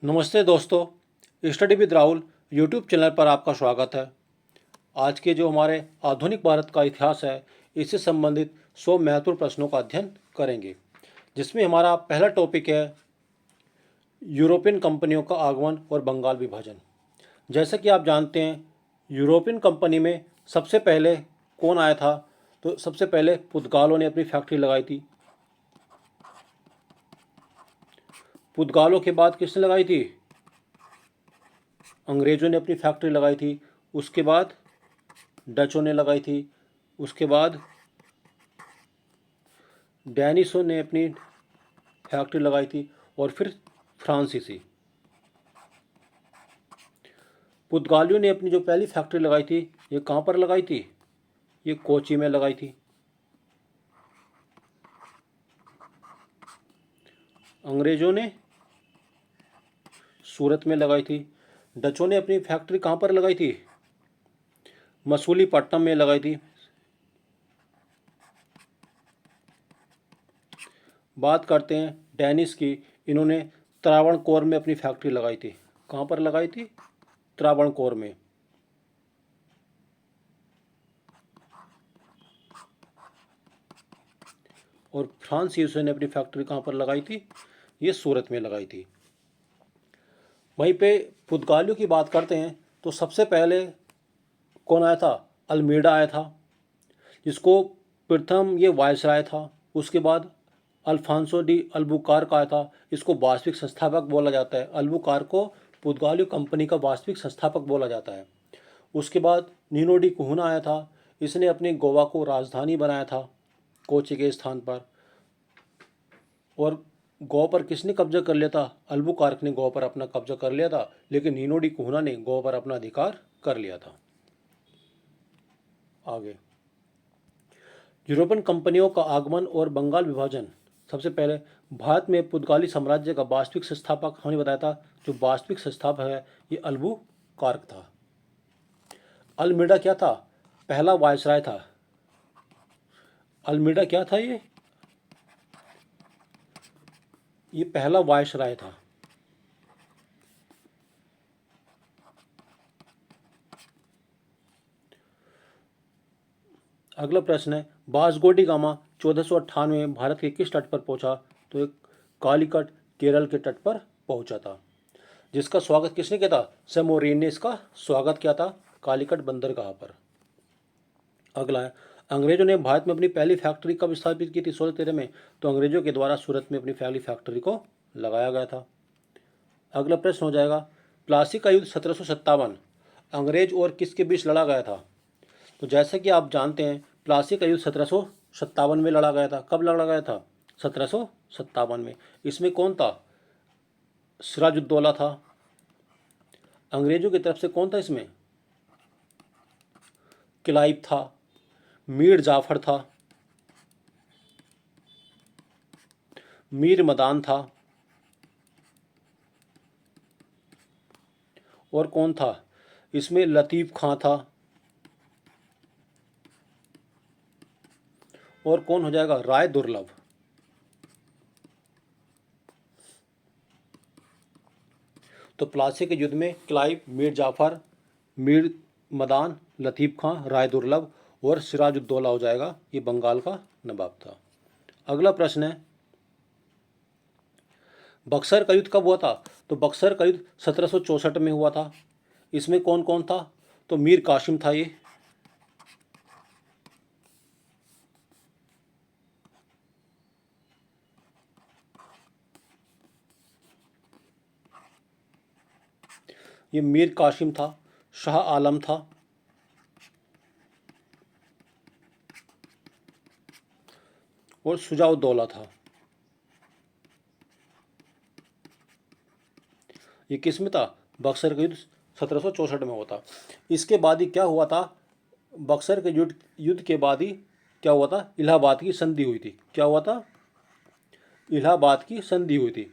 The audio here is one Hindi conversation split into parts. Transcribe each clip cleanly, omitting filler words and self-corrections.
नमस्ते दोस्तों, study with Rahul YouTube channel पर आपका स्वागत है। आज के जो हमारे आधुनिक भारत का इतिहास है, इससे संबंधित 100 महत्वपूर्ण प्रश्नों का अध्ययन करेंगे, जिसमें हमारा पहला टॉपिक है यूरोपियन कंपनियों का आगमन और बंगाल विभाजन। जैसा कि आप जानते हैं, यूरोपियन कंपनी में सबसे पहले कौन आया था? तो सबसे पहले पुर्तगालों ने अपनी फैक्ट्री लगाई थी। पुर्तगालों के बाद किसने लगाई थी? अंग्रेज़ों ने अपनी फैक्ट्री लगाई थी। उसके बाद डचों ने लगाई थी। उसके बाद डैनिशों ने अपनी फैक्ट्री लगाई थी और फिर फ्रांसीसी। पुर्तगालियों ने अपनी जो पहली फैक्ट्री लगाई थी, ये कहाँ पर लगाई थी? ये कोची में लगाई थी। अंग्रेज़ों ने सूरत में लगाई थी। डचों ने अपनी फैक्ट्री कहाँ पर लगाई थी? मसूलीपट्टनम में लगाई थी। बात करते हैं डैनिश की। इन्होंने त्रावणकोर में अपनी फैक्ट्री लगाई थी। कहाँ पर लगाई थी? त्रावणकोर में। और फ्रांसीसियों ने अपनी फैक्ट्री कहाँ पर लगाई थी? ये सूरत में लगाई थी। वहीं पे पुर्तगालियों की बात करते हैं तो सबसे पहले कौन आया था? अल्मीडा आया था, जिसको प्रथम ये वायसराय था। उसके बाद अल्फांसो डी अल्बुकार्क आया था। इसको वास्तविक संस्थापक बोला जाता है। अल्बुकार्क को पुर्तगालियों कंपनी का वास्तविक संस्थापक बोला जाता है। उसके बाद नीनो डी कुहुना आया था। इसने अपने गोवा को राजधानी बनाया था कोची के स्थान पर। और गोवा पर किसने कब्जा कर लिया था? अल्बुकार्क ने गोवा पर अपना कब्जा कर लिया था, लेकिन नीनो डी कुहुना ने गोवा पर अपना अधिकार कर लिया था। आगे यूरोपियन कंपनियों का आगमन और बंगाल विभाजन। सबसे पहले भारत में पुर्तगाली साम्राज्य का वास्तविक संस्थापक हमने बताया था। जो वास्तविक संस्थापक है, ये अल्बुकार्क था। अल्मीडा क्या था? पहला वायसराय था। अल्मीडा क्या था? ये पहला वायसराय था। अगला प्रश्न है, वास्को डी गामा 1498 में भारत के किस तट पर पहुंचा? तो एक कालीकट केरल के तट पर पहुंचा था, जिसका स्वागत किसने किया था? सेमोरिन ने इसका स्वागत किया था कालीकट बंदरगाह पर। अगला है, अंग्रेजों ने भारत में अपनी पहली फैक्ट्री कब स्थापित की थी? 1613 में। तो अंग्रेजों के द्वारा सूरत में अपनी पहली फैक्ट्री को लगाया गया था। अगला प्रश्न हो जाएगा, प्लासी का युद्ध 1757 अंग्रेज और किसके बीच लड़ा गया था? तो जैसा कि आप जानते हैं, प्लासी का युद्ध 1757 में लड़ा गया था। कब लड़ा गया था? 1757 में। इसमें कौन था? सिराजुद्दौला था। अंग्रेजों की तरफ से कौन था इसमें? क्लाइव था। मीर जाफर था। मीर मदान था। और कौन था? इसमें लतीफ़ खां था। और कौन हो जाएगा? राय दुर्लभ। तो प्लासी के युद्ध में क्लाइव, मीर जाफर, मीर मदान, लतीफ़ खां, राय दुर्लभ और सिराजुद्दौला हो जाएगा। ये बंगाल का नवाब था। अगला प्रश्न है, बक्सर का युद्ध कब हुआ था? तो बक्सर का युद्ध 1764 में हुआ था। इसमें कौन कौन था? तो मीर कासिम था। ये मीर कासिम था। शाह आलम था। और शुजाउद्दौला था। ये किस में था? बक्सर का युद्ध 1764 में हुआ था। इसके बाद ही क्या हुआ था? बक्सर के युद्ध के बाद ही क्या हुआ था? इलाहाबाद की संधि हुई थी। क्या हुआ था? इलाहाबाद की संधि हुई थी।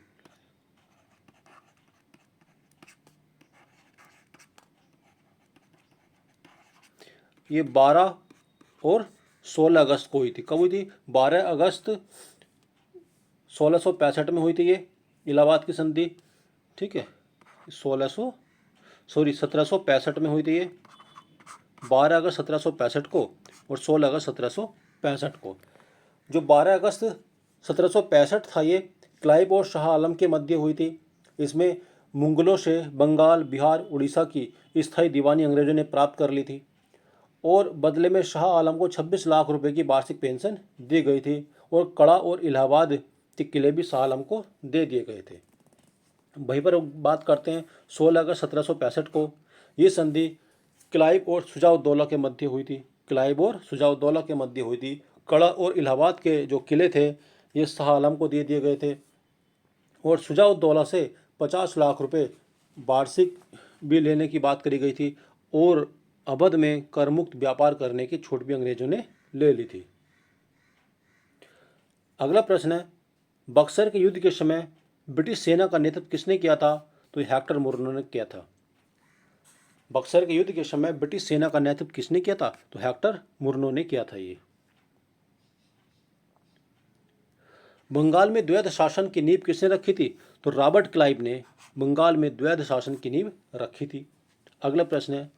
ये 12 और 16 अगस्त को हुई थी। कब हुई थी? 12 अगस्त 1665 में हुई थी ये इलाहाबाद की संधि। ठीक है, 1765 में हुई थी ये, 12 अगस्त 1765 को और 16 अगस्त 1765 को। जो 12 अगस्त 1765 था ये क्लाइव और शाह आलम के मध्य हुई थी। इसमें मुगलों से बंगाल, बिहार, उड़ीसा की स्थायी दीवानी अंग्रेजों ने प्राप्त कर ली थी और बदले में शाह आलम को 26 लाख रुपए की वार्षिक पेंशन दी गई थी और कड़ा और इलाहाबाद के किले भी शाह आलम को दे दिए गए थे। वहीं पर बात करते हैं 16 अगस्त 1765 को। ये संधि क्लाइव और शुजाउद्दौला के मध्य हुई थी। क्लाइव और शुजाउद्दौला के मध्य हुई थी। कड़ा और इलाहाबाद के जो किले थे ये शाह आलम को दे दिए गए थे और शुजाउद्दौला से 50 लाख रुपए वार्षिक भी लेने की बात करी गई थी और अवध में करमुक्त व्यापार करने की छूट भी अंग्रेजों ने ले ली थी। अगला प्रश्न है, बक्सर के युद्ध के समय ब्रिटिश सेना का नेतृत्व किसने किया था? तो हेक्टर मुर्नो ने किया था। बक्सर के युद्ध के समय ब्रिटिश सेना का नेतृत्व किसने किया था? तो हेक्टर मुर्नो ने किया था ये। बंगाल में द्वैध शासन की नींव किसने रखी थी? तो रॉबर्ट क्लाइव ने बंगाल में द्वैध शासन की नींव रखी थी। अगला प्रश्न है,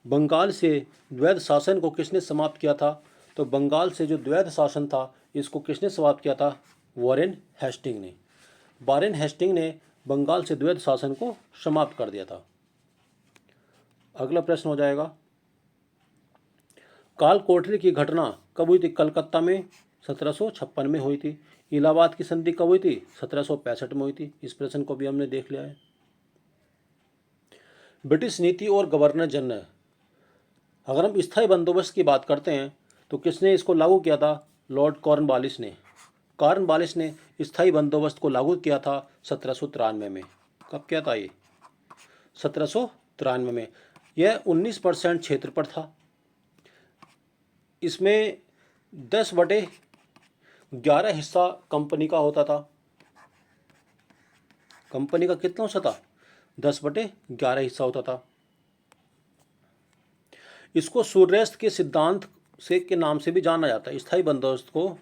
बंगाल से द्वैध शासन को किसने समाप्त किया था? तो बंगाल से जो द्वैध शासन था इसको किसने समाप्त किया था? वॉरेन हेस्टिंग ने। वॉरेन हेस्टिंग ने बंगाल से द्वैध शासन को समाप्त कर दिया था। अगला प्रश्न हो जाएगा, काल कोठरी की घटना कब हुई थी? कलकत्ता में 1756 में हुई थी। इलाहाबाद की संधि कब हुई थी? 1765 में हुई थी। इस प्रश्न को भी हमने देख लिया है। ब्रिटिश नीति और गवर्नर जनरल, अगर हम स्थायी बंदोबस्त की बात करते हैं तो किसने इसको लागू किया था? लॉर्ड कॉर्नवालिस ने। कॉर्नवालिस ने स्थायी बंदोबस्त को लागू किया था 1793 में। कब किया था ये? 1793 में। यह 19% क्षेत्र पर था। इसमें 10/11 हिस्सा कंपनी का होता था। कंपनी का कितना हिस्सा था? 10/11 हिस्सा होता था। इसको सूर्यास्त के सिद्धांत से के नाम से भी जाना जाता है। स्थायी बंदोबस्त को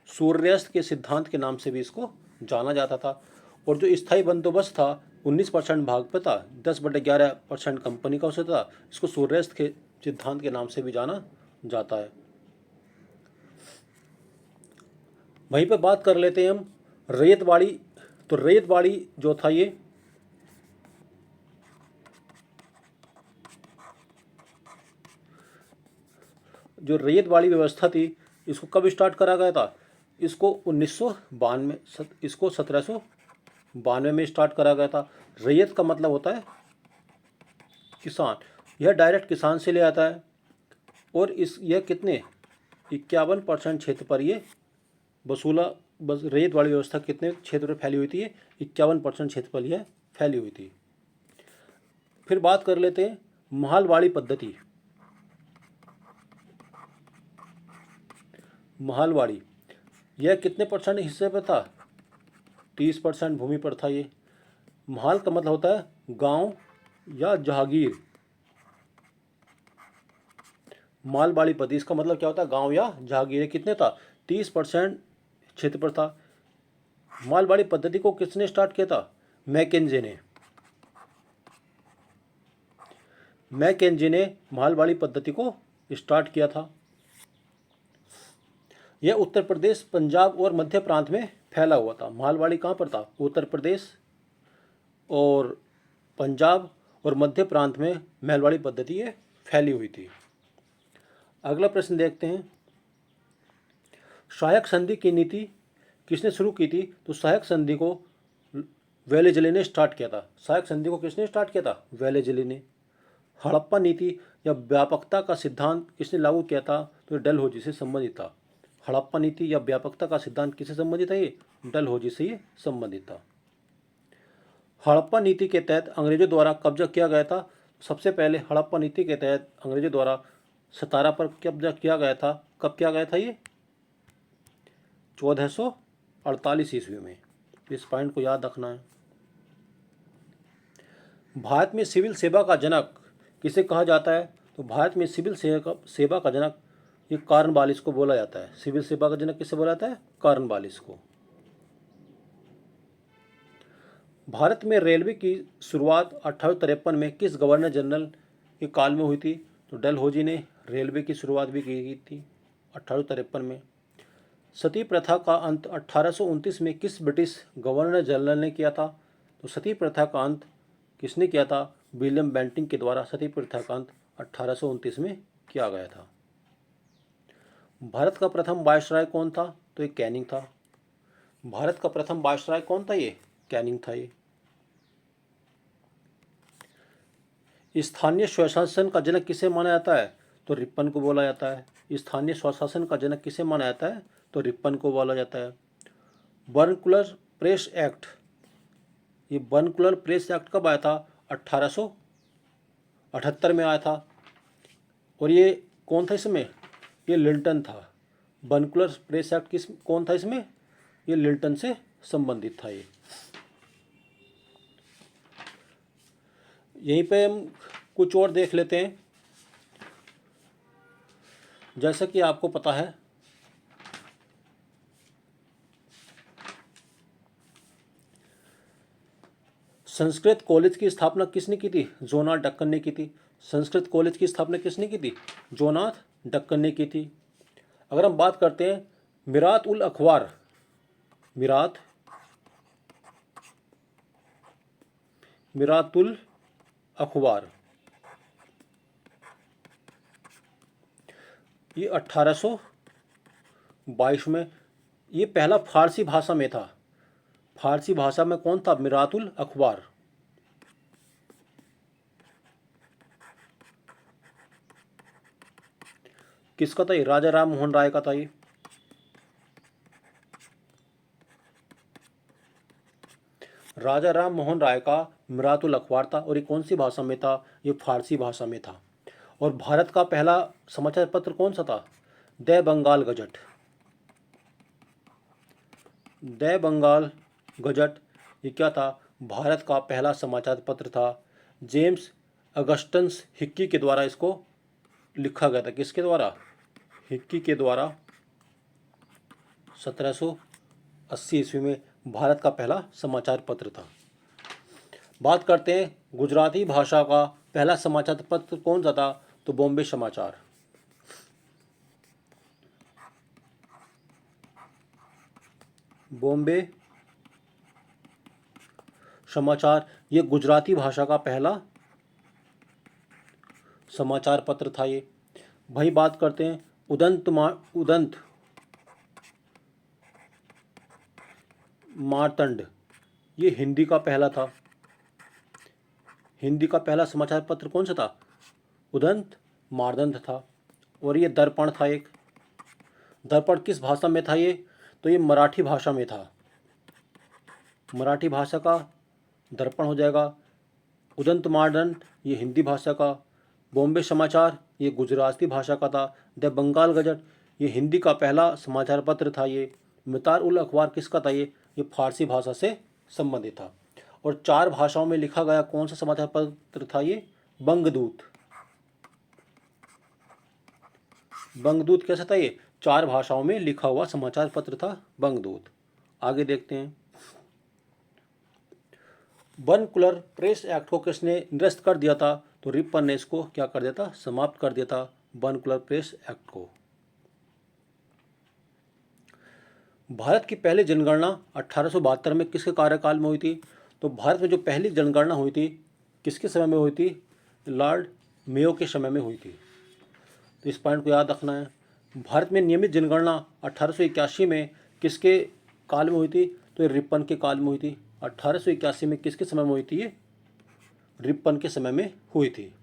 सूर्यास्त के सिद्धांत के नाम से भी इसको जाना जाता था। और जो स्थायी बंदोबस्त था 19% भाग पे था, 10/11% कंपनी का हिस्सा था। इसको सूर्यास्त के सिद्धांत के नाम से भी जाना जाता है। वहीं पर बात कर लेते हैं हम रैयतवाड़ी। तो रैयतवाड़ी जो था ये जो रैयतवाड़ी व्यवस्था थी इसको कब स्टार्ट करा गया था? इसको 1992 इसको 1792 में स्टार्ट करा गया था। रैयत का मतलब होता है किसान। यह डायरेक्ट किसान से ले आता है और यह कितने 51% क्षेत्र पर ये रैयत वाली व्यवस्था कितने क्षेत्र पर फैली हुई थी? 51% क्षेत्र पर यह फैली हुई थी। फिर बात कर लेते हैं महालवाड़ी पद्धति। महालवाड़ी यह कितने % हिस्से पर था? 30% भूमि पर था ये। महाल का मतलब होता है गांव या जहागीर। मालवाड़ी पद्धति इसका मतलब क्या होता है? गांव या जहागीर। कितने था? 30% क्षेत्र पर था। मालवाड़ी पद्धति को किसने स्टार्ट किया था? मैकेंजी ने। मैकेंजी ने मालवाड़ी पद्धति को स्टार्ट किया था। यह उत्तर प्रदेश, पंजाब और मध्य प्रांत में फैला हुआ था। मालवाड़ी कहाँ पर था? उत्तर प्रदेश और पंजाब और मध्य प्रांत में मालवाड़ी पद्धति ये फैली हुई थी। अगला प्रश्न देखते हैं, सहायक संधि की नीति किसने शुरू की थी? तो सहायक संधि को वेलेजली ने स्टार्ट किया था। सहायक संधि को किसने स्टार्ट किया था? वेलेजली ने। हड़प्पा नीति या व्यापकता का सिद्धांत किसने लागू किया था? तो डलहौजी से संबंधित था। हड़प्पा नीति या व्यापकता का सिद्धांत किससे संबंधित है? ये डलहौजी से ये संबंधित था। हड़प्पा नीति के तहत अंग्रेजों द्वारा कब्जा किया गया था। सबसे पहले हड़प्पा नीति के तहत अंग्रेजों द्वारा सतारा पर कब्जा किया गया था। कब किया गया था ये? 1448 ईस्वी में। इस पॉइंट को याद रखना है। भारत में सिविल सेवा का जनक किसे कहा जाता है? तो भारत में सिविल सेवा का जनक ये कॉर्नवालिस को बोला जाता है। सिविल सेवा का जनक किसे बोला जाता है? कॉर्नवालिस को। भारत में रेलवे की शुरुआत 1853 में किस गवर्नर जनरल के काल में हुई थी? तो डलहौजी ने रेलवे की शुरुआत भी की थी 1853 में। सती प्रथा का अंत 1829 में किस ब्रिटिश गवर्नर जनरल ने किया था? तो सती प्रथा का अंत किसने किया था? विलियम बेंटिंक के द्वारा सती प्रथा का अंत 1829 में किया गया था। भारत का प्रथम वायसराय कौन था? तो ये कैनिंग था। भारत का प्रथम वायसराय कौन था? ये कैनिंग था। ये स्थानीय स्वशासन का जनक किसे माना जाता है? तो रिपन को बोला जाता है। स्थानीय स्वशासन का जनक किसे माना जाता है? तो रिपन को बोला जाता है। बर्नकुलर प्रेस एक्ट, ये बर्नकुलर प्रेस एक्ट कब आया था? 1878 में आया था। और ये कौन था इसमें? ये लिल्टन था। बर्नकुलर प्रेस एक्ट कौन था इसमें? ये लिल्टन से संबंधित था। ये यहीं पे हम कुछ और देख लेते हैं। जैसा कि आपको पता है, संस्कृत कॉलेज की स्थापना किसने की थी? जोनाथ डक्कन ने की थी। संस्कृत कॉलेज की स्थापना किसने की थी? जोनाथ डक्कन ने की थी। अगर हम बात करते हैं मिरात उल अखबार, मिरातुल अखबार, ये 1822 में, ये पहला फारसी भाषा में था। फारसी भाषा में कौन था? मिरातुल अखबार। किसका था? ये राजा राम मोहन राय का था। ये राजा राम मोहन राय का मिरातुल अखबार था। और ये कौन सी भाषा में था? ये फारसी भाषा में था। और भारत का पहला समाचार पत्र कौन सा था? The Bengal gazette. The Bengal gazette ये क्या था? भारत का पहला समाचार पत्र था। जेम्स अगस्टस हिक्की के द्वारा इसको लिखा गया था। किसके द्वारा? हिक्की के द्वारा 1780 ईस्वी में भारत का पहला समाचार पत्र था। बात करते हैं गुजराती भाषा का पहला समाचार पत्र कौन सा था? तो बॉम्बे समाचार। बॉम्बे समाचार ये गुजराती भाषा का पहला समाचार पत्र था। ये वही बात करते हैं उदंत मार्तंड, ये हिंदी का पहला था। हिंदी का पहला समाचार पत्र कौन सा था? उदंत मार्तंड था। और ये दर्पण था एक। दर्पण किस भाषा में था? ये तो ये मराठी भाषा में था। मराठी भाषा का दर्पण हो जाएगा। उदंत मार्तंड ये हिंदी भाषा का। बॉम्बे समाचार ये गुजराती भाषा का था। द बंगाल गजट ये हिंदी का पहला समाचार पत्र था। ये मितार उल अखबार किसका था? ये फारसी भाषा से संबंधित था। और 4 भाषाओं में लिखा गया कौन सा समाचार पत्र था? ये बंगदूत। बंगदूत कैसा था? ये 4 भाषाओं में लिखा हुआ समाचार पत्र था बंगदूत। आगे देखते हैं। बर्नकुलर प्रेस एक्ट को किसने निरस्त कर दिया था? तो रिपन ने इसको क्या कर दिया था? समाप्त कर दिया था बर्नकुलर प्रेस एक्ट को। भारत की पहली जनगणना 1872 में किसके कार्यकाल में हुई थी? तो भारत में जो पहली जनगणना हुई थी किसके समय में हुई थी? लॉर्ड मेयो के समय में हुई थी। तो इस पॉइंट को याद रखना है। भारत में नियमित जनगणना 1881 में किसके काल में हुई थी? तो ये रिपन के काल में हुई थी। 1881 में किसके समय में हुई थी? ये रिपन के समय में हुई थी।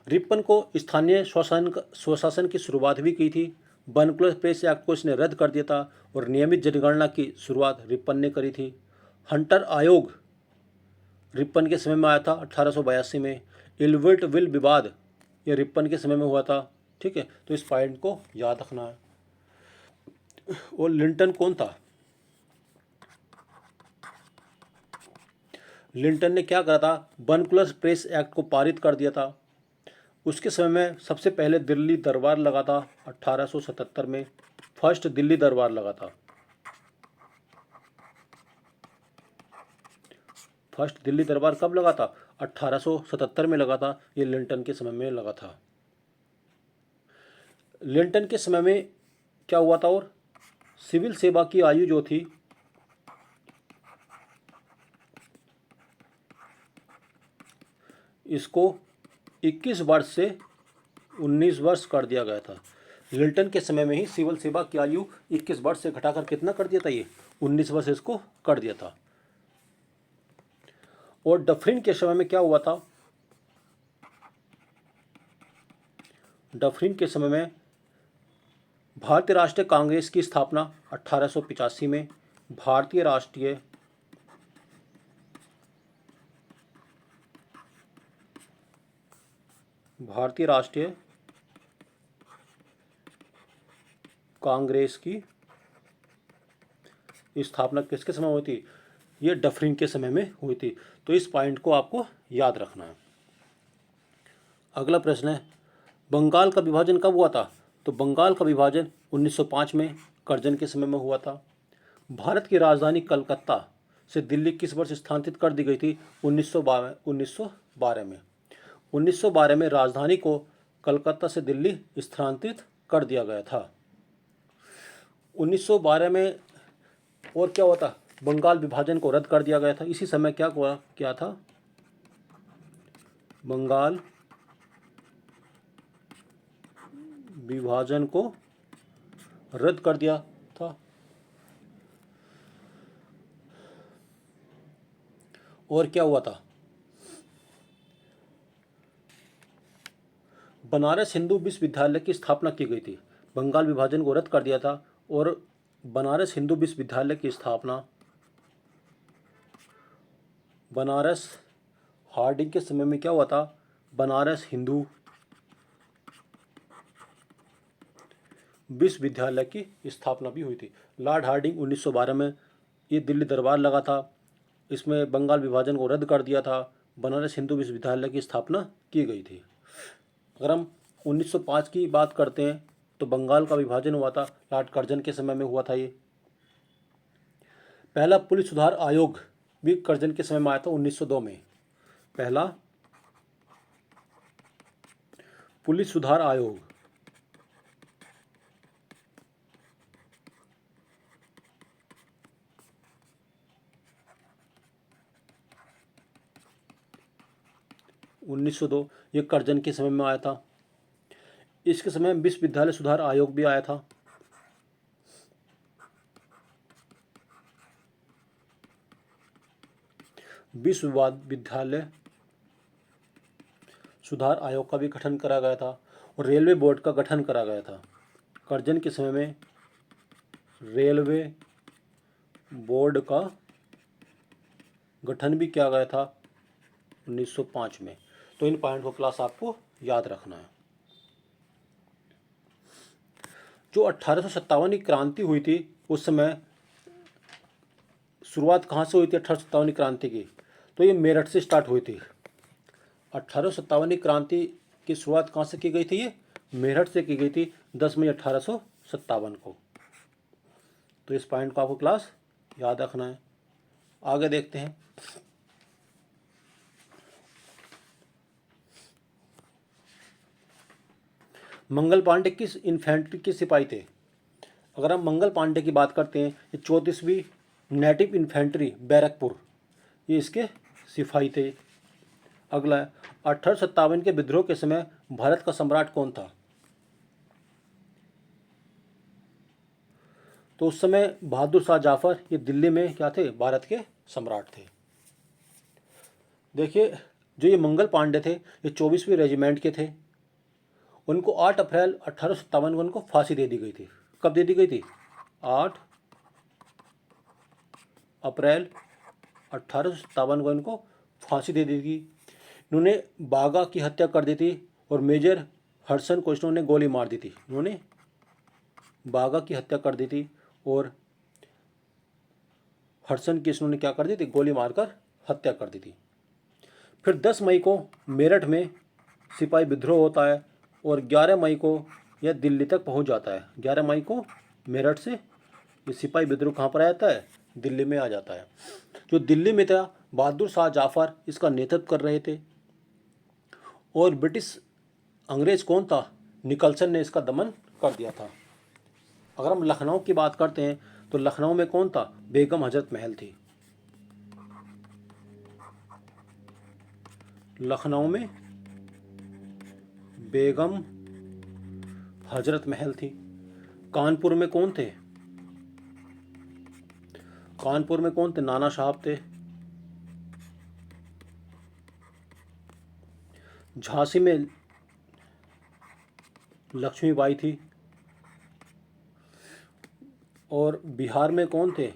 रिपन को स्थानीय स्वशासन की शुरुआत भी की थी। बर्नकुलर प्रेस एक्ट को इसने रद्द कर दिया था और नियमित जनगणना की शुरुआत रिपन ने करी थी। हंटर आयोग रिपन के समय में आया था 1882 में। इल्वर्ट विल विवाद ये रिपन के समय में हुआ था। ठीक है, तो इस पॉइंट को याद रखना है। और लिंटन कौन था? लिंटन ने क्या करा था? बर्नकुलर प्रेस एक्ट को पारित कर दिया था। उसके समय में सबसे पहले दिल्ली दरबार लगा था 1877 में। फर्स्ट दिल्ली दरबार लगा था। फर्स्ट दिल्ली दरबार कब लगा था? 1877 में लगा था। ये लिंटन के समय में लगा था। लिंटन के समय में क्या हुआ था? और सिविल सेवा की आयु जो थी इसको 21 वर्ष से 19 वर्ष कर दिया गया था। लिंटन के समय में ही सिविल सेवा की आयु 21 वर्ष से घटाकर कितना कर दिया था? ये 19 वर्ष इसको कर दिया था। और डफरिन के समय में क्या हुआ था? डफरिन के समय में भारतीय राष्ट्रीय कांग्रेस की स्थापना 1885 में। भारतीय राष्ट्रीय कांग्रेस की स्थापना किसके समय हुई थी? ये डफरिन के समय में हुई थी। तो इस पॉइंट को आपको याद रखना है। अगला प्रश्न है, बंगाल का विभाजन कब हुआ था? तो बंगाल का विभाजन 1905 में कर्जन के समय में हुआ था। भारत की राजधानी कलकत्ता से दिल्ली किस वर्ष स्थानांतरित कर दी गई थी? 1912 में। 1912 में राजधानी को कलकत्ता से दिल्ली स्थानांतरित कर दिया गया था। 1912 में और क्या हुआ था? बंगाल विभाजन को रद्द कर दिया गया था। इसी समय क्या था? बंगाल विभाजन को रद्द कर दिया था। और क्या हुआ था? बनारस हिंदू विश्वविद्यालय की स्थापना की गई थी। बंगाल विभाजन को रद्द कर दिया था और बनारस हिंदू विश्वविद्यालय की स्थापना बनारस हार्डिंग के समय में क्या हुआ था? बनारस हिंदू विश्वविद्यालय की स्थापना भी हुई थी। लॉर्ड हार्डिंग 1912 में ये दिल्ली दरबार लगा था। इसमें बंगाल विभाजन को रद्द कर दिया था। बनारस हिंदू विश्वविद्यालय की स्थापना की गई थी। अगर हम 1905 की बात करते हैं तो बंगाल का विभाजन हुआ था, लॉर्ड कर्जन के समय में हुआ था। ये पहला पुलिस सुधार आयोग भी कर्जन के समय में आया था 1902 में। पहला पुलिस सुधार आयोग 1902 ये कर्जन के समय में आया था। इसके समय विश्वविद्यालय सुधार आयोग भी आया था। विश्वविद्यालय सुधार आयोग का भी गठन करा गया था और रेलवे बोर्ड का गठन करा गया था। कर्जन के समय में रेलवे बोर्ड का गठन भी किया गया था 1905 में। तो इन पॉइंट को क्लास आपको याद रखना है। जो 1857 की क्रांति हुई थी उस समय शुरुआत कहाँ से हुई थी? 1857 क्रांति की तो ये मेरठ से स्टार्ट हुई थी। 1857 क्रांति की शुरुआत कहाँ से की गई थी? ये मेरठ से की गई थी 10 मई 1857 को। तो इस पॉइंट को आपको क्लास याद रखना है। आगे देखते हैं। मंगल पांडे किस इन्फेंट्री के सिपाही थे? अगर हम मंगल पांडे की बात करते हैं, ये 34वीं नेटिव इन्फेंट्री बैरकपुर, ये इसके सिपाही थे। अगला है 1857 के विद्रोह के समय भारत का सम्राट कौन था? तो उस समय बहादुर शाह जाफर ये दिल्ली में क्या थे? भारत के सम्राट थे। देखिए जो ये मंगल पांडे थे ये 24वीं रेजिमेंट के थे। उनको 8 अप्रैल 1857 को उनको फांसी दे दी गई थी। कब दे दी गई थी? 8 अप्रैल 1857 को इनको फांसी दे दी थी। इन्होंने बागा की हत्या कर दी थी और मेजर हडसन को इन्होंने गोली मार दी थी। इन्होंने बागा की हत्या कर दी थी और हडसन की इन्होंने क्या कर दी थी? गोली मारकर हत्या कर दी थी। फिर 10 मई को मेरठ में सिपाही विद्रोह होता है और 11 मई को यह दिल्ली तक पहुंच जाता है। 11 मई को मेरठ से ये सिपाही विद्रोह कहाँ पर आ जाता है? दिल्ली में आ जाता है। जो दिल्ली में था बहादुर शाह जाफर इसका नेतृत्व कर रहे थे, और ब्रिटिश अंग्रेज कौन था, निकलसन ने इसका दमन कर दिया था। अगर हम लखनऊ की बात करते हैं तो लखनऊ में कौन था, बेगम हजरत महल थी। लखनऊ में बेगम हजरत महल थी। कानपुर में कौन थे, कानपुर में कौन थे, नाना साहब थे। झांसी में लक्ष्मीबाई थी। और बिहार में कौन थे,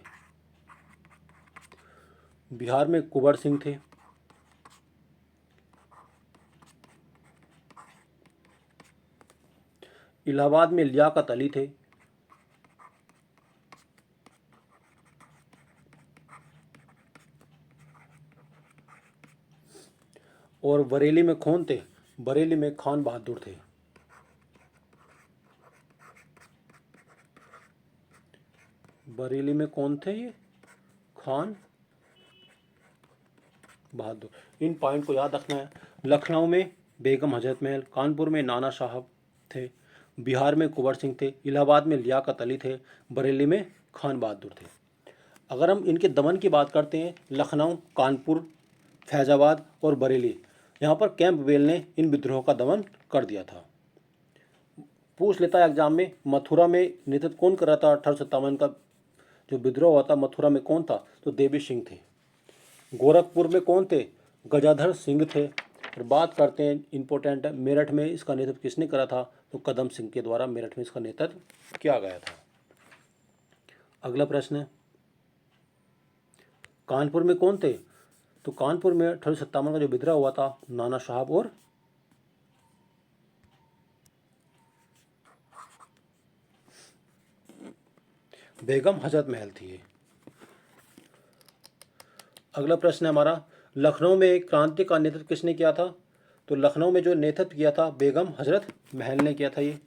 बिहार में कुंवर सिंह थे। इलाहाबाद में लियाकत अली थे। और बरेली में कौन थे, बरेली में खान बहादुर थे। बरेली में कौन थे, ये खान बहादुर। इन पॉइंट को याद रखना है। लखनऊ में बेगम हजरत महल, कानपुर में नाना साहब थे, बिहार में कुंवर सिंह थे, इलाहाबाद में लियाकत अली थे, बरेली में खान बहादुर थे। अगर हम इनके दमन की बात करते हैं, लखनऊ, कानपुर, फैज़ाबाद और बरेली, यहाँ पर कैंपबेल ने इन विद्रोहों का दमन कर दिया था। पूछ लेता है एग्जाम में, मथुरा में नेतृत्व कौन कर रहा था, 1857 का जो विद्रोह हुआ था मथुरा में कौन था, तो देवी सिंह थे। गोरखपुर में कौन थे, गजाधर सिंह थे। और बात करते हैं इंपॉर्टेंट है, मेरठ में इसका नेतृत्व किसने करा था, तो कदम सिंह के द्वारा मेरठ में इसका नेतृत्व किया गया था। अगला प्रश्न है, कानपुर में कौन थे, तो कानपुर में 1857 का जो विद्रोह हुआ था, नाना साहब और बेगम हजरत महल थी। अगला प्रश्न है हमारा, लखनऊ में क्रांति का नेतृत्व किसने किया था, तो लखनऊ में जो नेतृत्व किया था बेगम हजरत महल ने किया था। ये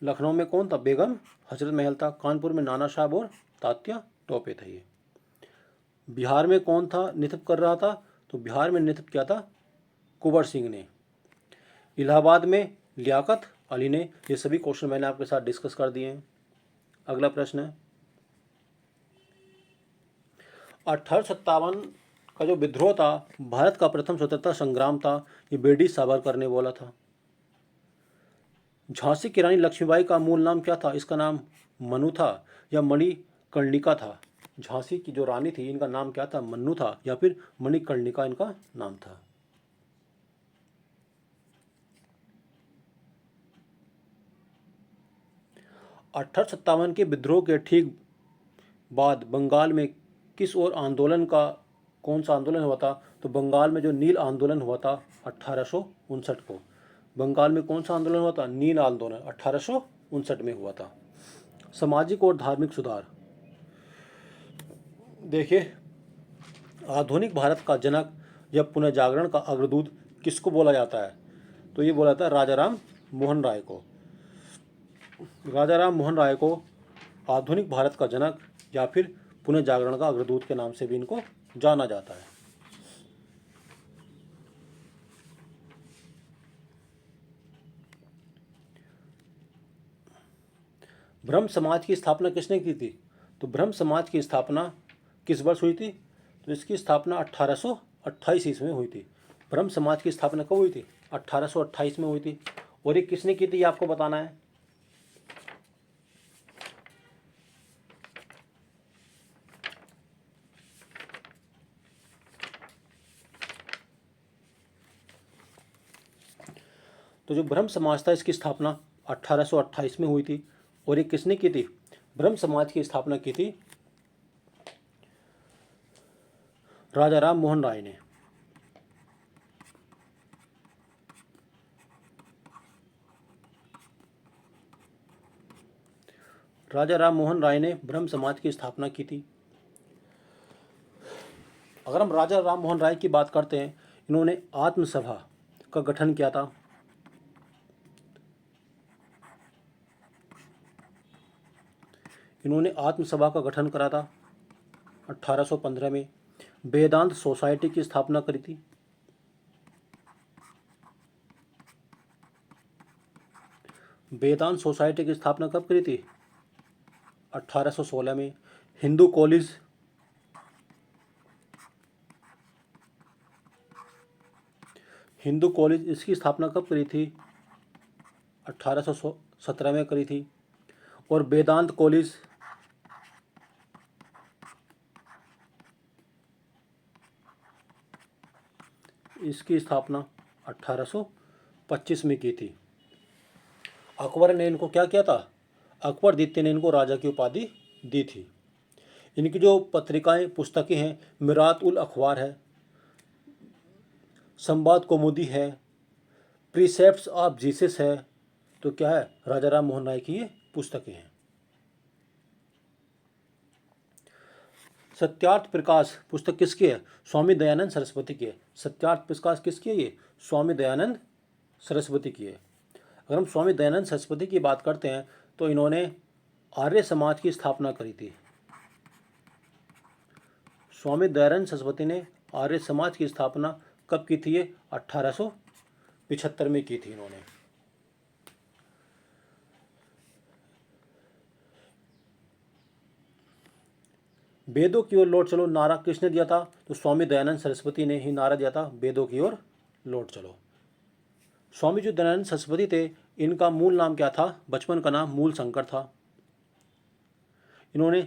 लखनऊ में कौन था, बेगम हजरत महल था। कानपुर में नाना साहब और तात्या टोपे थे। ये बिहार में कौन था नेतृत्व कर रहा था, तो बिहार में नेतृत्व किया था कुंवर सिंह ने। इलाहाबाद में लियाकत अली ने। ये सभी क्वेश्चन मैंने आपके साथ डिस्कस कर दिए हैं। अगला प्रश्न है, 1857 का जो विद्रोह था भारत का प्रथम स्वतंत्रता संग्राम था, ये बेडी सावरकर ने बोला था। झांसी की रानी लक्ष्मीबाई का मूल नाम क्या था, इसका नाम मनु था या मणिकर्णिका था। झांसी की जो रानी थी इनका नाम क्या था, मन्नू था या फिर मणिकर्णिका इनका नाम था। अठारह सत्तावन के विद्रोह के ठीक बाद बंगाल में किस और आंदोलन का, कौन सा आंदोलन हुआ था, तो बंगाल में जो नील आंदोलन हुआ था 1859 को। बंगाल में कौन सा आंदोलन हुआ था, नील आंदोलन 1859 में हुआ था। सामाजिक और धार्मिक सुधार, देखिए आधुनिक भारत का जनक या पुनर्जागरण का अग्रदूत किसको बोला जाता है, तो ये बोला जाता है राजा राम मोहन राय को। राजा राम मोहन राय को आधुनिक भारत का जनक या फिर पुनर्जागरण का अग्रदूत के नाम से भी इनको जाना जाता है। ब्रह्म समाज की स्थापना किसने की थी, तो ब्रह्म समाज की स्थापना किस वर्ष हुई थी, तो इसकी स्थापना 1828 ईस्वी में हुई थी। ब्रह्म समाज की स्थापना कब हुई थी, 1828 में हुई थी। और ये किसने की थी ये आपको बताना है। तो जो ब्रह्म समाज था इसकी स्थापना 1828 में हुई थी। और ये किसने की थी, ब्रह्म समाज की स्थापना की थी राजा राम मोहन राय ने। राजा राम मोहन राय ने ब्रह्म समाज की स्थापना की थी। अगर हम राजा राम मोहन राय की बात करते हैं, इन्होंने आत्मसभा का गठन किया था। इन्होंने आत्मसभा का गठन करा था 1815 में। वेदांत सोसाइटी की स्थापना करी थी। वेदांत सोसाइटी की स्थापना कब करी थी? 1816 में। हिंदू कॉलेज इसकी स्थापना कब करी थी? 1817 में करी थी। और वेदांत कॉलेज इसकी स्थापना 1825 में की थी। अकबर ने इनको क्या किया था? अकबर द्वितीय ने इनको राजा की उपाधि दी थी। इनकी जो पत्रिकाएं पुस्तकें हैं, मिरात उल अखबार है, संवाद कौमुदी है, प्रीसेप्ट्स ऑफ जीसस है। तो क्या है? राजा राम मोहन राय की ये पुस्तकें हैं। सत्यार्थ प्रकाश पुस्तक किसकी है? स्वामी दयानंद सरस्वती की है। सत्यार्थ प्रकाश किसकी है? ये स्वामी दयानंद सरस्वती की है। अगर हम स्वामी दयानंद सरस्वती की बात करते हैं तो इन्होंने आर्य समाज की स्थापना करी थी। स्वामी दयानंद सरस्वती ने आर्य समाज की स्थापना कब की थी? ये 1875 में की थी इन्होंने। वेदों की ओर लौट चलो नारा किसने दिया था? तो स्वामी दयानंद सरस्वती ने ही नारा दिया था, वेदों की ओर लौट चलो। स्वामी जी दयानंद सरस्वती थे, इनका मूल नाम क्या था? बचपन का नाम मूल शंकर था। इन्होंने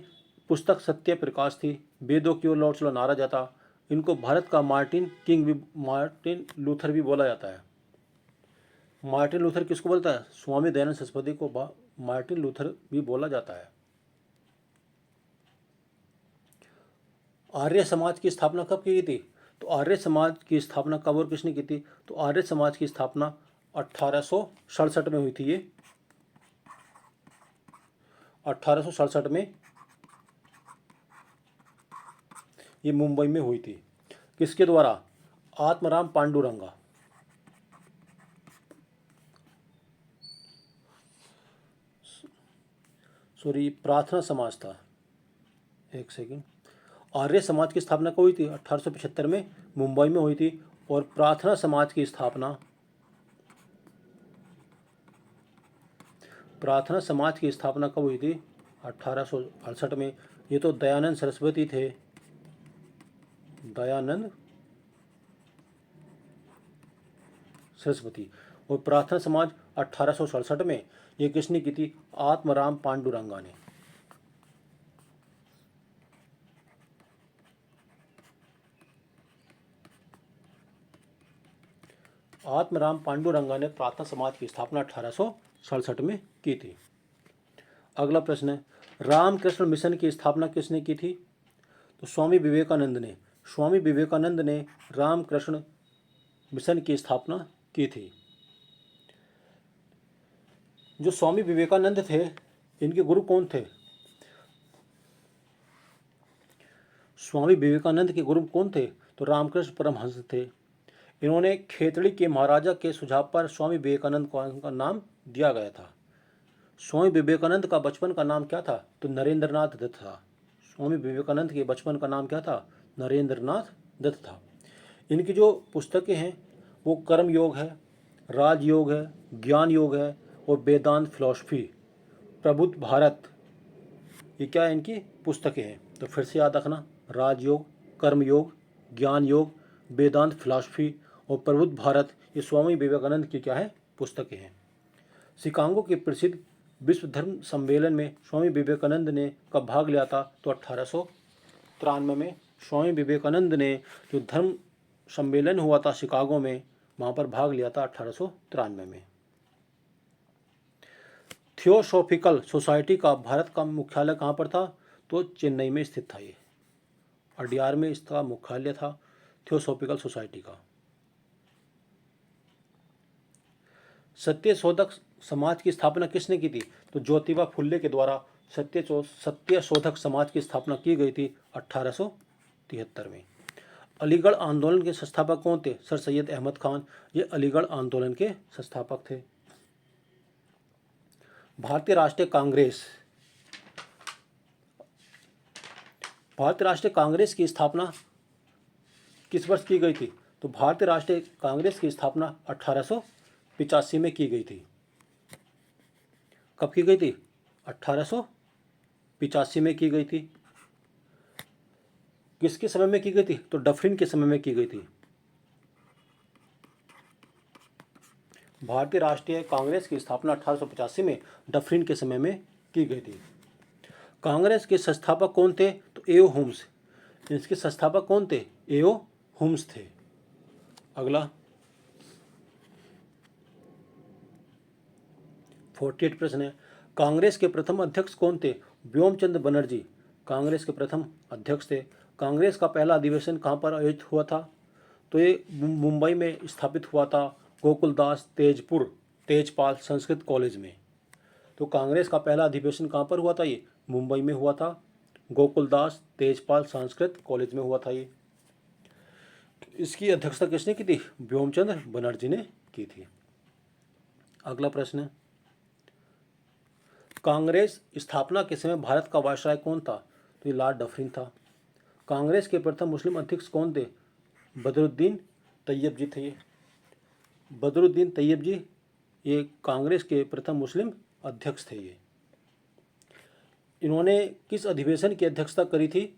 पुस्तक सत्य प्रकाश थी, वेदों की ओर लौट चलो नारा दिया था। इनको भारत का मार्टिन लूथर भी बोला जाता है। मार्टिन लूथर किसको बोलता है? स्वामी दयानंद सरस्वती को मार्टिन लूथर भी बोला जाता है। आर्य समाज की स्थापना कब की गई थी? तो आर्य समाज की स्थापना कब और किसने की थी? तो आर्य समाज की स्थापना 1867 में हुई थी। ये 1867 में ये मुंबई में हुई थी। किसके द्वारा? आत्माराम पांडुरंगा। सॉरी, प्रार्थना समाज था। एक सेकंड। आर्य समाज की स्थापना कब हुई थी? 1875 में मुंबई में हुई थी। और प्रार्थना समाज की स्थापना कब हुई थी? 1868 में। ये तो दयानंद सरस्वती थे, दयानंद सरस्वती। और प्रार्थना समाज 1867 में ये किसने की थी? आत्माराम पांडुरंगा ने। आत्माराम पांडुरंगा ने प्रार्थना समाज की स्थापना 1867 में की थी। अगला प्रश्न है, रामकृष्ण मिशन की स्थापना किसने की थी? तो स्वामी विवेकानंद ने। स्वामी विवेकानंद ने रामकृष्ण मिशन की स्थापना की थी। जो स्वामी विवेकानंद थे, इनके गुरु कौन थे? स्वामी विवेकानंद के गुरु कौन थे? तो रामकृष्ण परमहंस थे। इन्होंने खेतड़ी के महाराजा के सुझाव पर स्वामी विवेकानंद को का नाम दिया गया था। स्वामी विवेकानंद का बचपन का नाम क्या था? तो नरेंद्रनाथ दत्त था। स्वामी विवेकानंद के बचपन का नाम क्या था? नरेंद्रनाथ दत्त था। इनकी जो पुस्तकें हैं वो कर्म योग है, राजयोग है, ज्ञान योग है और वेदांत फिलॉसफी, प्रबुद्ध भारत, ये क्या है? इनकी पुस्तकें हैं। तो फिर से याद रखना, राजयोग, कर्मयोग, ज्ञान योग, वेदांत फिलॉसफी और प्रबुद्ध भारत, ये स्वामी विवेकानंद की क्या है? पुस्तकें हैं। शिकागो के प्रसिद्ध विश्व धर्म सम्मेलन में स्वामी विवेकानंद ने कब भाग लिया था? तो 1893 में स्वामी विवेकानंद ने जो धर्म सम्मेलन हुआ था शिकागो में, वहाँ पर भाग लिया था 1893 में। थियोसॉफिकल सोसाइटी का भारत का मुख्यालय कहाँ पर था? तो चेन्नई में स्थित था। ये अडियार में इसका मुख्यालय था थियोसॉफिकल सोसाइटी का। सत्यशोधक समाज की स्थापना किसने की थी? तो ज्योतिबा फुल्ले के द्वारा सत्यशोधक समाज की स्थापना की गई थी 1873 में। अलीगढ़ आंदोलन के संस्थापक कौन थे? सर सैयद अहमद खान, ये अलीगढ़ आंदोलन के संस्थापक थे। भारतीय राष्ट्रीय कांग्रेस भारतीय राष्ट्रीय कांग्रेस की स्थापना किस वर्ष की गई थी? तो भारतीय राष्ट्रीय कांग्रेस की स्थापना 1885 में की गई थी। कब की गई थी? 1885 में की गई थी। किसके समय में की गई थी? तो डफरिन के समय में की गई थी। भारतीय राष्ट्रीय कांग्रेस की स्थापना 1885 में डफरिन के समय में की गई थी। कांग्रेस के संस्थापक कौन थे? तो एओ हुम्स। इसके संस्थापक कौन थे? एओ हुम्स थे। अगला 48 प्रश्न है, कांग्रेस के प्रथम अध्यक्ष कौन थे? व्योमचंद्र बनर्जी कांग्रेस के प्रथम अध्यक्ष थे। कांग्रेस का पहला अधिवेशन कहाँ पर आयोजित हुआ था? तो ये मुंबई में स्थापित हुआ था, गोकुलदास तेजपाल संस्कृत कॉलेज में। तो कांग्रेस का पहला अधिवेशन कहाँ पर हुआ था? ये मुंबई में हुआ था, गोकुलदास तेजपाल संस्कृत कॉलेज में हुआ था ये। इसकी अध्यक्षता किसने की थी? व्योमचंद्र बनर्जी ने की थी। अगला प्रश्न है, कांग्रेस स्थापना के समय भारत का वायसराय कौन था? तो ये लॉर्ड डफरिन था। कांग्रेस के प्रथम मुस्लिम अध्यक्ष कौन थे? बदरुद्दीन तैयब जी थे। बदरुद्दीन तैयब जी ये कांग्रेस के प्रथम मुस्लिम अध्यक्ष थे। ये इन्होंने किस अधिवेशन की अध्यक्षता करी थी?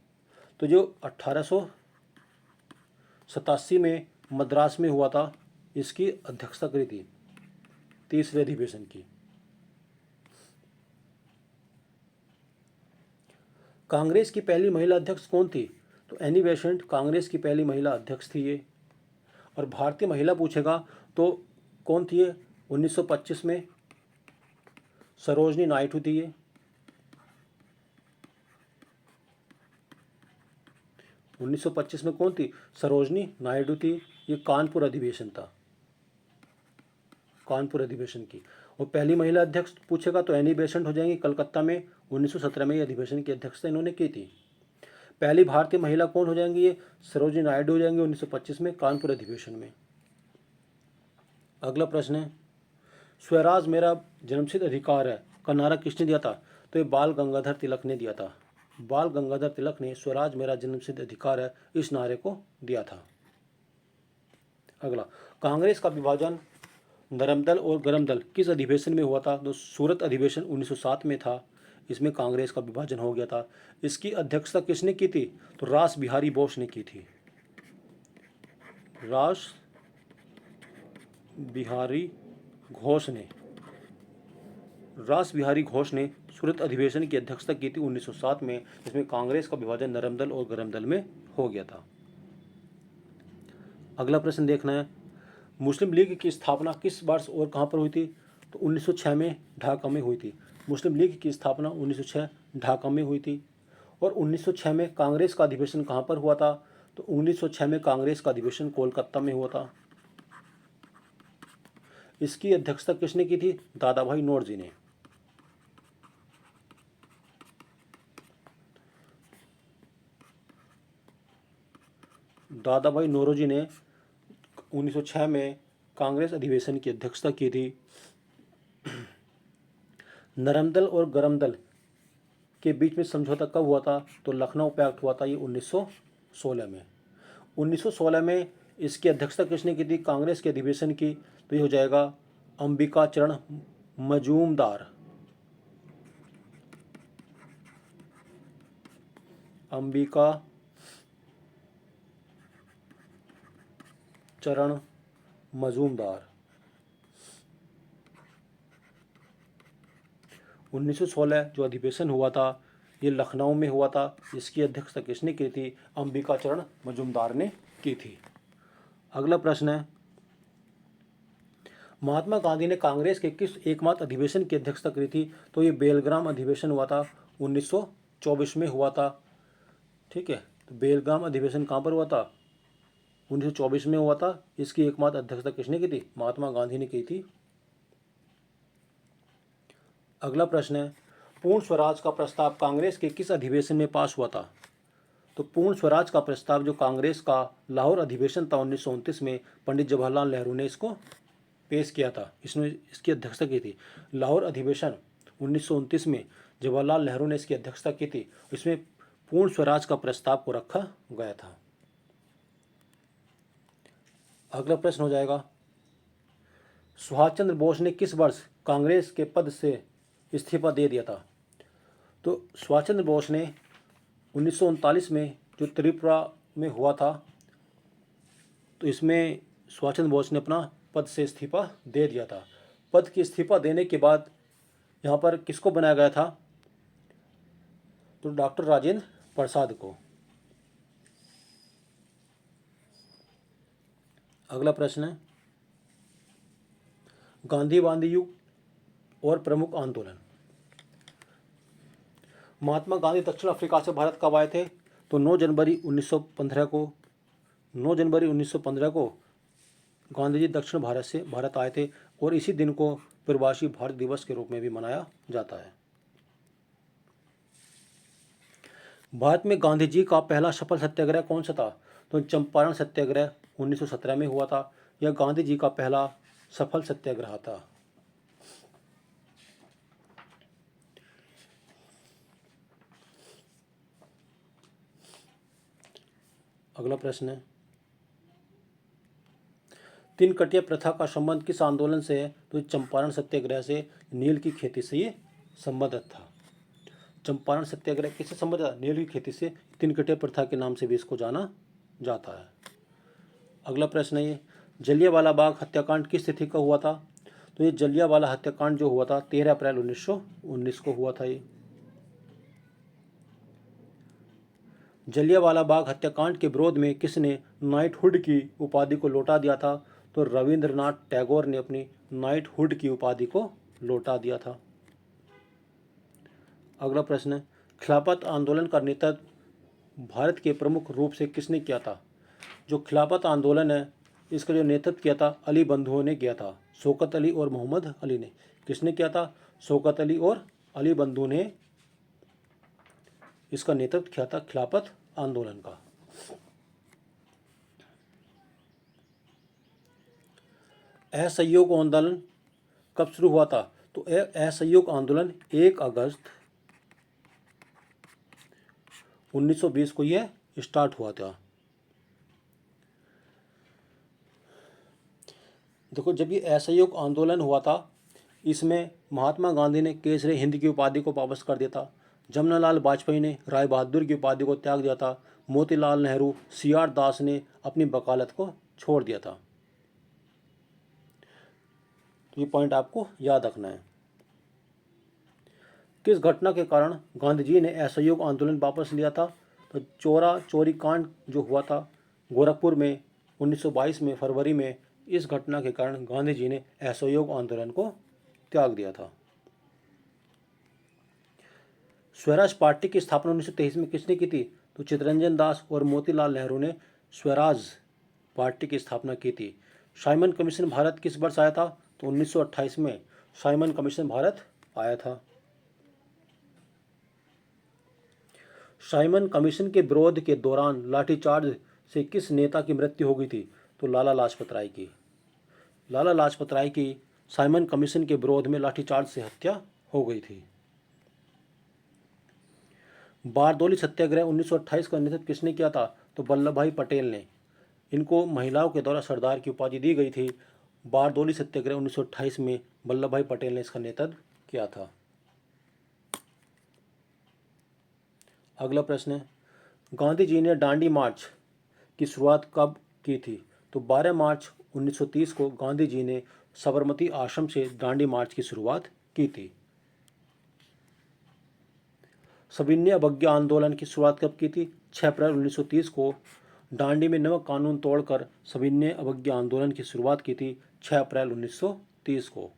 तो जो 1887 में मद्रास में हुआ था, इसकी अध्यक्षता करी थी, तीसरे अधिवेशन की। कांग्रेस की पहली महिला अध्यक्ष कौन थी? तो एनी बेसेंट कांग्रेस की पहली महिला अध्यक्ष थी ये। और भारतीय महिला पूछेगा तो कौन थी ये? 1925 में सरोजनी नायडू थी ये। 1925 में कौन थी? सरोजनी नायडू थी। ये कानपुर अधिवेशन था, कानपुर अधिवेशन की। और पहली महिला अध्यक्ष पूछेगा तो एनी बेसेंट हो जाएंगी, कलकत्ता में 1917 में ये अधिवेशन की अध्यक्षता इन्होंने की थी। पहली भारतीय महिला कौन हो जाएंगी? ये सरोजिनी नायडू हो जाएंगी 1925 में कानपुर अधिवेशन में। अगला प्रश्न है, स्वराज मेरा जन्मसिद्ध अधिकार है का नारा किसने दिया था? तो ये बाल गंगाधर तिलक ने दिया था। बाल गंगाधर तिलक ने स्वराज मेरा जन्मसिद्ध अधिकार है इस नारे को दिया था। अगला, कांग्रेस का विभाजन नरम दल और गरम दल किस अधिवेशन में हुआ था? तो सूरत अधिवेशन 1907 में था, इसमें कांग्रेस का विभाजन हो गया था। इसकी अध्यक्षता किसने की थी? तो रास बिहारी बोस ने की थी। रास बिहारी घोष ने सूरत अधिवेशन की अध्यक्षता की थी 1907 में। इसमें कांग्रेस का विभाजन नरम दल और गरम दल में हो गया था। अगला प्रश्न देखना है, मुस्लिम लीग की स्थापना किस वर्ष और कहाँ पर हुई थी? तो 1906 में ढाका में हुई थी। मुस्लिम लीग की स्थापना 1906 ढाका में हुई थी। और 1906 में कांग्रेस का अधिवेशन कहाँ पर हुआ था? तो 1906 में कांग्रेस का अधिवेशन कोलकाता में हुआ था। इसकी अध्यक्षता किसने की थी? दादा भाई नौरोजी ने। दादा भाई नौरोजी ने 1906 में कांग्रेस अधिवेशन की अध्यक्षता की थी। नरम दल और गरम दल के बीच में समझौता कब हुआ था? तो लखनऊ पैक्ट हुआ था ये 1916 में। 1916 में इसकी अध्यक्षता किसने की थी कांग्रेस के अधिवेशन की? तो ये हो जाएगा अंबिका चरण मजूमदार। अंबिका चरण मजूमदार। 1916 जो अधिवेशन हुआ था ये लखनऊ में हुआ था। इसकी अध्यक्षता किसने की थी? अंबिका चरण मजूमदार ने की थी। अगला प्रश्न है, महात्मा गांधी ने कांग्रेस के किस एकमात्र अधिवेशन की अध्यक्षता करी थी? तो ये बेलग्राम अधिवेशन हुआ था 1924 में हुआ था। ठीक है, तो बेलग्राम अधिवेशन कहाँ पर हुआ था? 1924 में हुआ था। इसकी एकमात्र अध्यक्षता किसने की थी? महात्मा गांधी ने की थी। अगला प्रश्न है, पूर्ण स्वराज का प्रस्ताव कांग्रेस के किस अधिवेशन में पास हुआ था? तो पूर्ण स्वराज का प्रस्ताव जो कांग्रेस का लाहौर अधिवेशन था 1929 में, पंडित जवाहरलाल नेहरू ने इसको पेश किया था। इसने इसकी अध्यक्षता की थी। लाहौर अधिवेशन 1929 में जवाहरलाल नेहरू ने इसकी अध्यक्षता की थी। इसमें पूर्ण स्वराज का प्रस्ताव को रखा गया था। अगला प्रश्न हो जाएगा, सुभाष चंद्र बोस ने किस वर्ष कांग्रेस के पद से इस्तीफा दे दिया था? तो सुभाष चंद्र बोस ने 1939 में जो त्रिपुरा में हुआ था, तो इसमें सुभाष चंद्र बोस ने अपना पद से इस्तीफा दे दिया था। पद की इस्तीफा देने के बाद यहाँ पर किसको बनाया गया था? तो डॉक्टर राजेंद्र प्रसाद को। अगला प्रश्न है, गांधीवादी युग और प्रमुख आंदोलन। महात्मा गांधी दक्षिण अफ्रीका से भारत कब आए थे? तो 9 जनवरी 1915 को गांधी जी दक्षिण भारत से भारत आए थे और इसी दिन को प्रवासी भारत दिवस के रूप में भी मनाया जाता है। भारत में गांधी जी का पहला सफल सत्याग्रह कौन सा था? तो चंपारण सत्याग्रह 1917 में हुआ था। यह गांधी जी का पहला सफल सत्याग्रह था। अगला प्रश्न है, तीन कटिया प्रथा का संबंध किस आंदोलन से है? तो चंपारण सत्याग्रह से, नील की खेती से ये संबंधित था। चंपारण सत्याग्रह किससे संबंधित था? नील की खेती से। तीन कटिया प्रथा के नाम से भी इसको जाना जाता है। अगला प्रश्न है, ये जलियांवाला बाग हत्याकांड किस तिथि का हुआ था? तो ये जलियांवाला हत्याकांड जो हुआ था 13 अप्रैल 1919 को हुआ था। ये जलियांवाला बाग हत्याकांड के विरोध में किसने नाइटहुड की उपाधि को लौटा दिया था? तो रविंद्रनाथ टैगोर ने अपनी नाइटहुड की उपाधि को लौटा दिया था। अगला प्रश्न है, खिलाफत आंदोलन का नेतृत्व भारत के प्रमुख रूप से किसने किया था? जो खिलाफत आंदोलन है इसका जो नेतृत्व किया था अली बंधुओं ने किया था। शौकत अली और मोहम्मद अली ने। किसने किया था? शौकत अली और अली बंधु ने इसका नेतृत्व किया था खिलाफत आंदोलन का। असहयोग आंदोलन कब शुरू हुआ था? तो असहयोग आंदोलन 1 अगस्त 1920 को यह स्टार्ट हुआ था। देखो, जब ये असहयोग आंदोलन हुआ था इसमें महात्मा गांधी ने केसरी हिंद की उपाधि को वापस कर दिया था। जमनालाल वाजपेयी ने राय बहादुर की उपाधि को त्याग दिया था। मोतीलाल नेहरू, सीआर दास ने अपनी वकालत को छोड़ दिया था। तो ये पॉइंट आपको याद रखना है। किस घटना के कारण गांधी जी ने असहयोग आंदोलन वापस लिया था? तो चोरी कांड जो हुआ था गोरखपुर में 1922 में फरवरी में, इस घटना के कारण गांधी जी ने असहयोग आंदोलन को त्याग दिया था। स्वराज पार्टी की स्थापना 1923 में किसने की थी? तो चित्तरंजन दास और मोतीलाल नेहरू ने स्वराज पार्टी की स्थापना की थी। साइमन कमीशन भारत किस वर्ष आया था? तो 1928 में साइमन कमीशन भारत आया था। साइमन कमीशन के विरोध के दौरान लाठीचार्ज से किस नेता की मृत्यु हो गई थी? तो लाला लाजपत राय की। लाला लाजपत राय की साइमन कमीशन के विरोध में लाठीचार्ज से हत्या हो गई थी। बारदोली सत्याग्रह 1928 का नेतृत्व किसने किया था? तो वल्लभ भाई पटेल ने। इनको महिलाओं के द्वारा सरदार की उपाधि दी गई थी। बारदोली सत्याग्रह 1928 में वल्लभ भाई पटेल ने इसका नेतृत्व किया था। अगला प्रश्न है, गांधी जी ने दांडी मार्च की शुरुआत कब की थी? तो 12 मार्च 1930 को गांधी जी ने साबरमती आश्रम से दांडी मार्च की शुरुआत की थी। सविनय अवज्ञा आंदोलन की शुरुआत कब की थी? 6 अप्रैल 1930 को दांडी में नमक कानून तोड़कर सविनय अवज्ञा आंदोलन की शुरुआत की थी 6 अप्रैल 1930 को।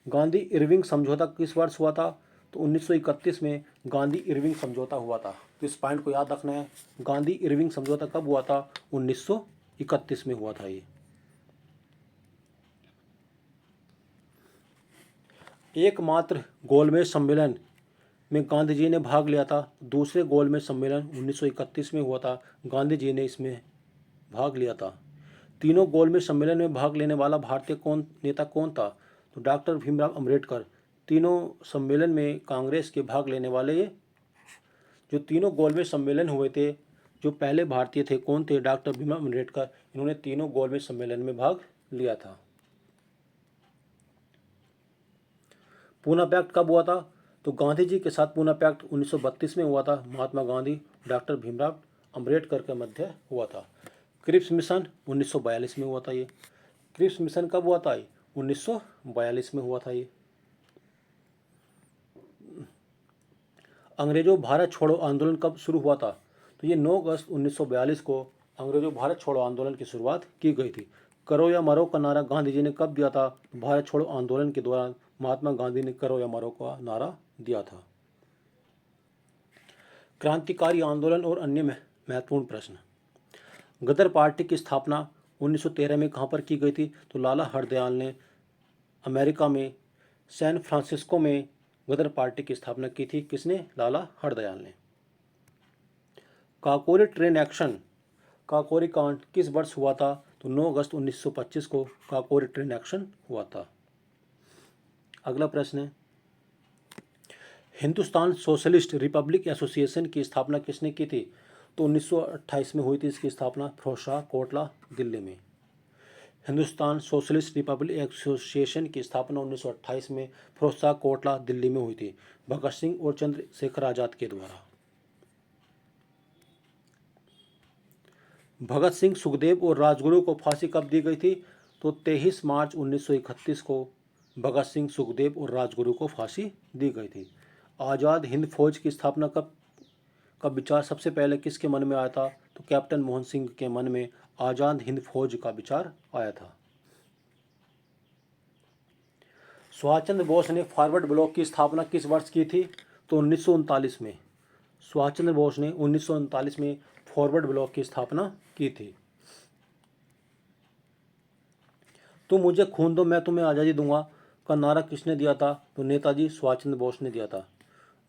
गांधी इरविंग समझौता किस वर्ष हुआ था? तो 1931 में गांधी इरविंग समझौता हुआ था। तो इस पॉइंट को याद रखना है। गांधी इरविंग समझौता कब हुआ था? 1931 में हुआ था ये। एकमात्र गोलमेज सम्मेलन में गांधी जी ने भाग लिया था। दूसरे गोलमेज सम्मेलन 1931 में हुआ था। गांधी जी ने इसमें भाग लिया था। तीनों गोलमेज सम्मेलन में भाग लेने वाला भारतीय नेता कौन था? तो डॉक्टर भीमराव अम्बेडकर। तीनों सम्मेलन में कांग्रेस के भाग लेने वाले ये जो तीनों गोलमेज सम्मेलन हुए थे, जो पहले भारतीय थे कौन थे? डॉक्टर भीमराव अम्बेडकर। इन्होंने तीनों गोलमेज सम्मेलन में भाग लिया था। पूना पैक्ट कब हुआ था? तो गांधी जी के साथ पूना पैक्ट 1932 में हुआ था। महात्मा गांधी डॉक्टर भीमराव अम्बेडकर के मध्य हुआ था। क्रिप्स मिशन 1942 में हुआ था। ये क्रिप्स मिशन कब हुआ था? 1942 में हुआ था। ये अंग्रेजों भारत छोड़ो आंदोलन कब शुरू हुआ था? तो ये 9 अगस्त 1942 को अंग्रेजों भारत छोड़ो आंदोलन की शुरुआत की गई थी। करो या मरो का नारा गांधी जी ने कब दिया था? भारत छोड़ो आंदोलन के दौरान महात्मा गांधी ने करो या मरो का नारा दिया था। क्रांतिकारी आंदोलन और अन्य महत्वपूर्ण प्रश्न। गदर पार्टी की स्थापना 1913 में कहाँ पर की गई थी? तो लाला हरदयाल ने अमेरिका में सैन फ्रांसिस्को में गदर पार्टी की स्थापना की थी। किसने? लाला हरदयाल ने। काकोरी ट्रेन एक्शन, काकोरी कांड किस वर्ष हुआ था? तो 9 अगस्त 1925 को काकोरी ट्रेन एक्शन हुआ था। अगला प्रश्न है, हिंदुस्तान सोशलिस्ट रिपब्लिक एसोसिएशन की स्थापना किसने की थी? तो 1928 में हुई थी इसकी स्थापना फिरोजशाह कोटला, दिल्ली में। हिंदुस्तान सोशलिस्ट रिपब्लिक एसोसिएशन की स्थापना 1928 में फिरोजशाह कोटला, दिल्ली में हुई थी, भगत सिंह और चंद्रशेखर आजाद के द्वारा। भगत सिंह, सुखदेव और राजगुरु को फांसी कब दी गई थी? तो 23 मार्च 1931 को भगत सिंह, सुखदेव और राजगुरु को फांसी दी गई थी। आज़ाद हिंद फौज की स्थापना का विचार सबसे पहले किसके मन में आया था? तो कैप्टन मोहन सिंह के मन में आज़ाद हिंद फौज का विचार आया था। सुभाष चंद्र बोस ने फॉरवर्ड ब्लॉक की स्थापना किस वर्ष की थी? तो 1939 में। सुभाष चंद्र बोस ने 1939 में फॉरवर्ड ब्लॉक की स्थापना की थी। तुम मुझे खून दो मैं तुम्हें आज़ादी दूंगा का नारा किसने दिया था? तो नेताजी सुभाष चंद्र बोस ने दिया था।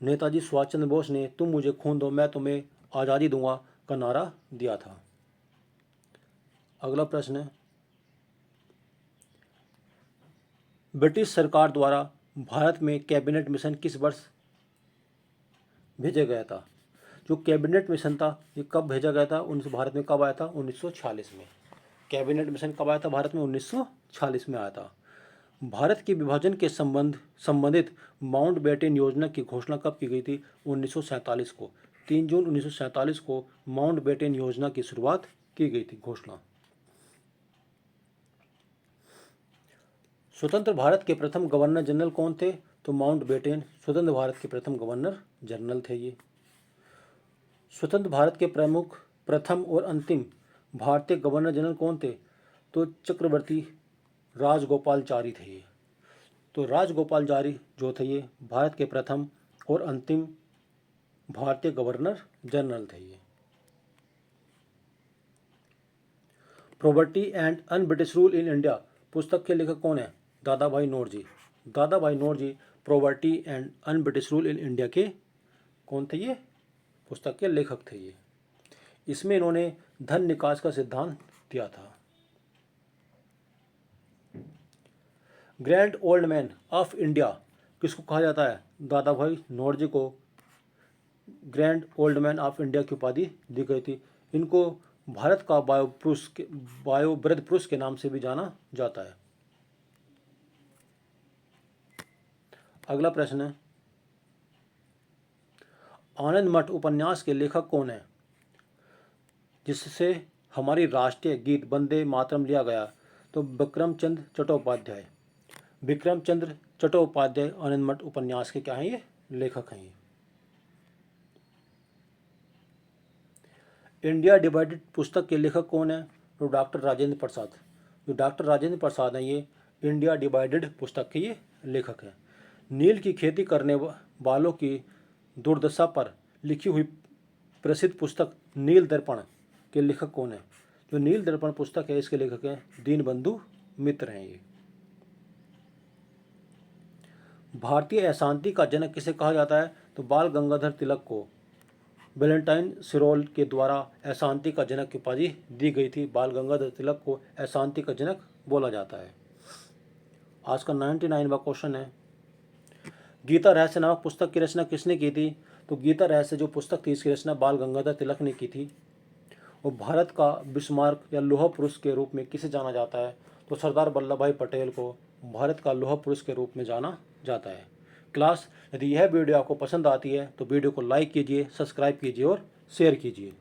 नेताजी सुभाष चंद्र बोस ने तुम मुझे खून दो मैं तुम्हें आज़ादी दूंगा का नारा दिया था। अगला प्रश्न है, ब्रिटिश सरकार द्वारा भारत में कैबिनेट मिशन किस वर्ष भेजा गया था? जो कैबिनेट मिशन था ये कब भेजा गया था? भारत में कब आया था? 1946 में। कैबिनेट मिशन कब आया था भारत में? 1946 में आया था। भारत के विभाजन के संबंधित माउंटबेटन योजना की घोषणा कब की गई थी? 1947 को। 3 जून 1947 को माउंटबेटन योजना की शुरुआत की गई थी, घोषणा। स्वतंत्र भारत के प्रथम गवर्नर जनरल कौन थे? तो माउंटबेटन स्वतंत्र भारत के प्रथम गवर्नर जनरल थे ये। स्वतंत्र भारत के प्रथम और अंतिम भारतीय गवर्नर जनरल कौन थे? तो चक्रवर्ती राजगोपालचारी थे ये। तो राजगोपालचारी जो थे ये भारत के प्रथम और अंतिम भारतीय गवर्नर जनरल थे ये। Property and un British rule in India पुस्तक के लेखक कौन है? दादा भाई Naoroji. Dadabhai Naoroji property and un British rule in India के कौन थे? ये पुस्तक के लेखक थे ये। इसमें इन्होंने धन निकास का सिद्धांत दिया था। Grand old man of India किसको कहा जाता है? दादा भाई नौरोजी को grand old man of India की उपाधि दी गई थी। इनको भारत का वयोवृद्ध पुरुष के नाम से भी जाना जाता है। अगला प्रश्न है, आनंद मठ उपन्यास के लेखक कौन है जिससे हमारी राष्ट्रीय गीत वंदे मातरम लिया गया? तो विक्रम चंद्र चट्टोपाध्याय। विक्रम चंद्र चट्टोपाध्याय आनंद मठ उपन्यास के क्या हैं? ये लेखक हैं। इंडिया डिवाइडेड पुस्तक के लेखक कौन है? तो डॉक्टर राजेंद्र प्रसाद। जो डॉक्टर राजेंद्र प्रसाद हैं ये इंडिया डिवाइडेड पुस्तक के ये लेखक हैं। नील की खेती करने वालों की दुर्दशा पर लिखी हुई प्रसिद्ध पुस्तक नील दर्पण के लेखक कौन है? जो नील दर्पण पुस्तक है इसके लेखक हैं दीनबंधु मित्र हैं ये। भारतीय अशांति का जनक किसे कहा जाता है? तो बाल गंगाधर तिलक को वैलेंटाइन सिरोल के द्वारा अशांति का जनक की उपाधि दी गई थी। बाल गंगाधर तिलक को अशांति का जनक बोला जाता है। आज का 99वां क्वेश्चन है, गीता रहस्य नामक पुस्तक की रचना किसने की थी? तो गीता रहस्य जो पुस्तक थी इसकी रचना बाल गंगाधर तिलक ने की थी। और भारत का बिस्मार्क या लौह पुरुष के रूप में किसे जाना जाता है, तो सरदार वल्लभ भाई पटेल को भारत का लौह पुरुष के रूप में जाना जाता है। क्लास, यदि यह वीडियो आपको पसंद आती है तो वीडियो को लाइक कीजिए, सब्सक्राइब कीजिए और शेयर कीजिए।